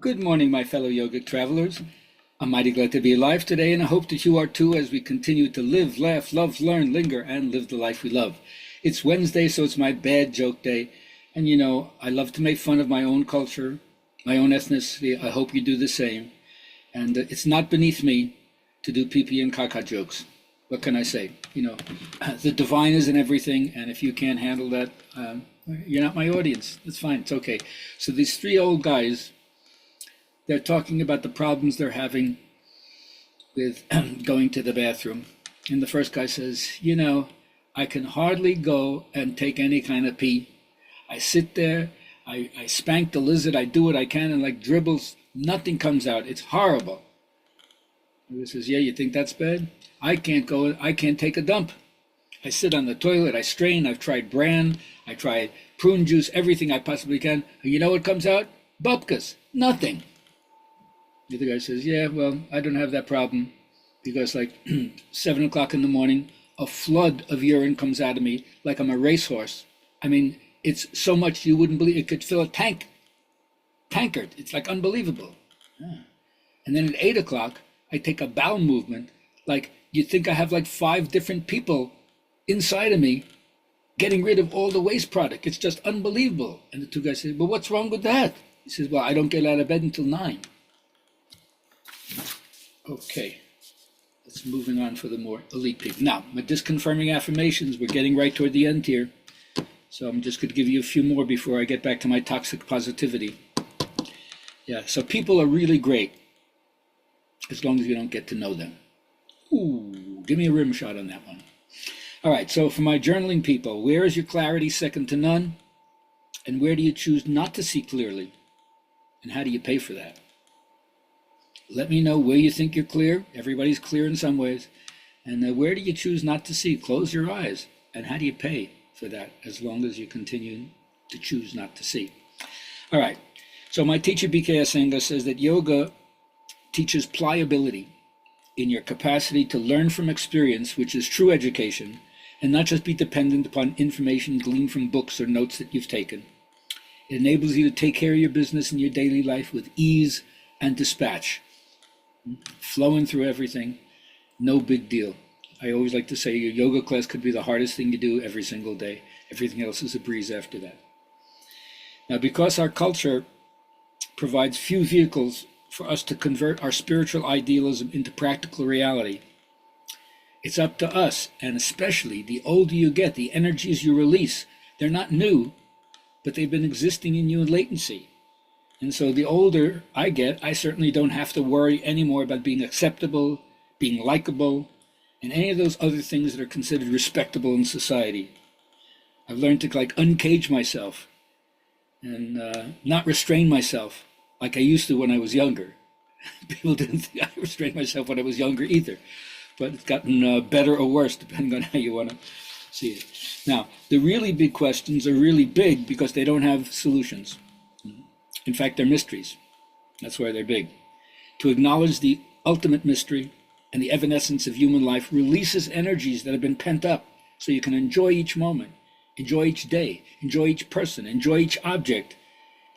Good morning, my fellow yogic travelers. I'm mighty glad to be alive today, and I hope that you are too as we continue to live, laugh, love, learn, linger, and live the life we love. It's Wednesday, so it's my bad joke day. And you know, I love to make fun of my own culture, my own ethnicity. I hope you do the same. And it's not beneath me to do pee-pee and caca jokes. What can I say? You know, the divine is in everything, and if you can't handle that, you're not my audience. That's fine, it's okay. So these three old guys, they're talking about the problems they're having with going to the bathroom. And the first guy says, you know, I can hardly go and take any kind of pee. I sit there, I spank the lizard, I do what I can, and like dribbles, nothing comes out. It's horrible. And he says, yeah, you think that's bad? I can't go, I can't take a dump. I sit on the toilet, I strain, I've tried bran, I tried prune juice, everything I possibly can. And you know what comes out? Bupkas, nothing. The other guy says, yeah, well, I don't have that problem because like 7 o'clock in the morning, a flood of urine comes out of me like I'm a racehorse. I mean, it's so much you wouldn't believe. It could fill a tankard. It's like unbelievable. Yeah. And then at 8 o'clock, I take a bowel movement. Like you think I have like 5 different people inside of me getting rid of all the waste product. It's just unbelievable. And the two guys say, well, what's wrong with that? He says, well, I don't get out of bed until 9. Okay, let's moving on for the more elite people. Now, my disconfirming affirmations, we're getting right toward the end here. So I'm just going to give you a few more before I get back to my toxic positivity. Yeah, so people are really great as long as you don't get to know them. Ooh, give me a rim shot on that one. All right, so for my journaling people, where is your clarity second to none? And where do you choose not to see clearly? And how do you pay for that? Let me know where you think you're clear. Everybody's clear in some ways. And where do you choose not to see? Close your eyes. And how do you pay for that as long as you continue to choose not to see? All right. So my teacher, B.K. Iyengar, says that yoga teaches pliability in your capacity to learn from experience, which is true education, and not just be dependent upon information gleaned from books or notes that you've taken. It enables you to take care of your business in your daily life with ease and dispatch. Flowing through everything, no big deal. I always like to say your yoga class could be the hardest thing you do every single day. Everything else is a breeze after that. Now, because our culture provides few vehicles for us to convert our spiritual idealism into practical reality, it's up to us, and especially the older you get, the energies you release, they're not new, but they've been existing in you in latency. And so the older I get, I certainly don't have to worry anymore about being acceptable, being likable, and any of those other things that are considered respectable in society. I've learned to like uncage myself and not restrain myself like I used to when I was younger. People didn't think I restrained myself when I was younger either, but it's gotten better or worse depending on how you want to see it. Now, the really big questions are really big because they don't have solutions. In fact, they're mysteries. That's why they're big. To acknowledge the ultimate mystery and the evanescence of human life releases energies that have been pent up so you can enjoy each moment, enjoy each day, enjoy each person, enjoy each object,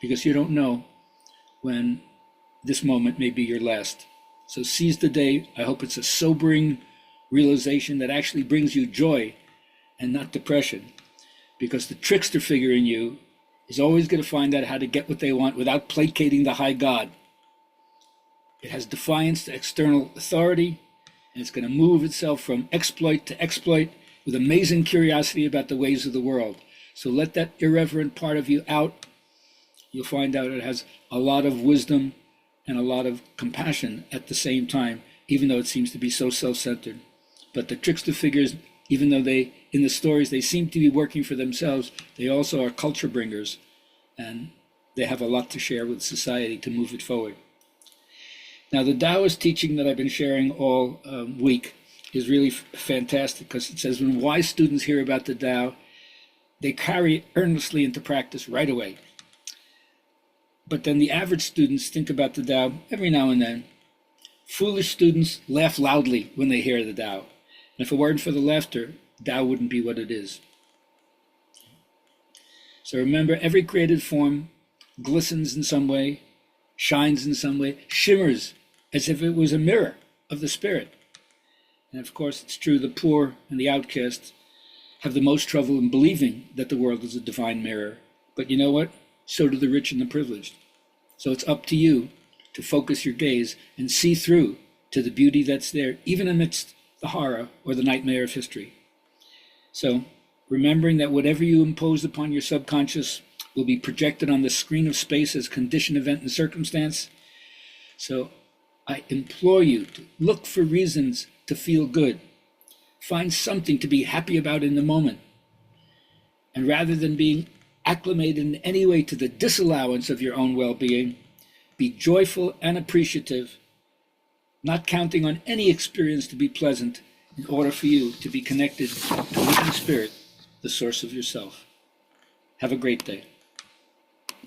because you don't know when this moment may be your last. So seize the day. I hope it's a sobering realization that actually brings you joy and not depression, because the trickster figure in you is always going to find out how to get what they want without placating the high God. It has defiance to external authority, and it's going to move itself from exploit to exploit with amazing curiosity about the ways of the world. So let that irreverent part of you out. You'll find out it has a lot of wisdom and a lot of compassion at the same time, even though it seems to be so self-centered. But the trickster figures, even though they, in the stories, they seem to be working for themselves, they also are culture bringers, and they have a lot to share with society to move it forward. Now, the Taoist teaching that I've been sharing all week is really fantastic, because it says when wise students hear about the Tao, they carry it earnestly into practice right away. But then the average students think about the Tao every now and then. Foolish students laugh loudly when they hear the Tao. And if it weren't for the laughter, Tao wouldn't be what it is. So remember, every created form glistens in some way, shines in some way, shimmers as if it was a mirror of the spirit. And of course, it's true, the poor and the outcasts have the most trouble in believing that the world is a divine mirror. But you know what? So do the rich and the privileged. So it's up to you to focus your gaze and see through to the beauty that's there, even amidst the horror or the nightmare of history. So, remembering that whatever you impose upon your subconscious will be projected on the screen of space as condition, event, and circumstance. So, I implore you to look for reasons to feel good. Find something to be happy about in the moment. And rather than being acclimated in any way to the disallowance of your own well-being, be joyful and appreciative, not counting on any experience to be pleasant in order for you to be connected to living spirit, the source of yourself. Have a great day.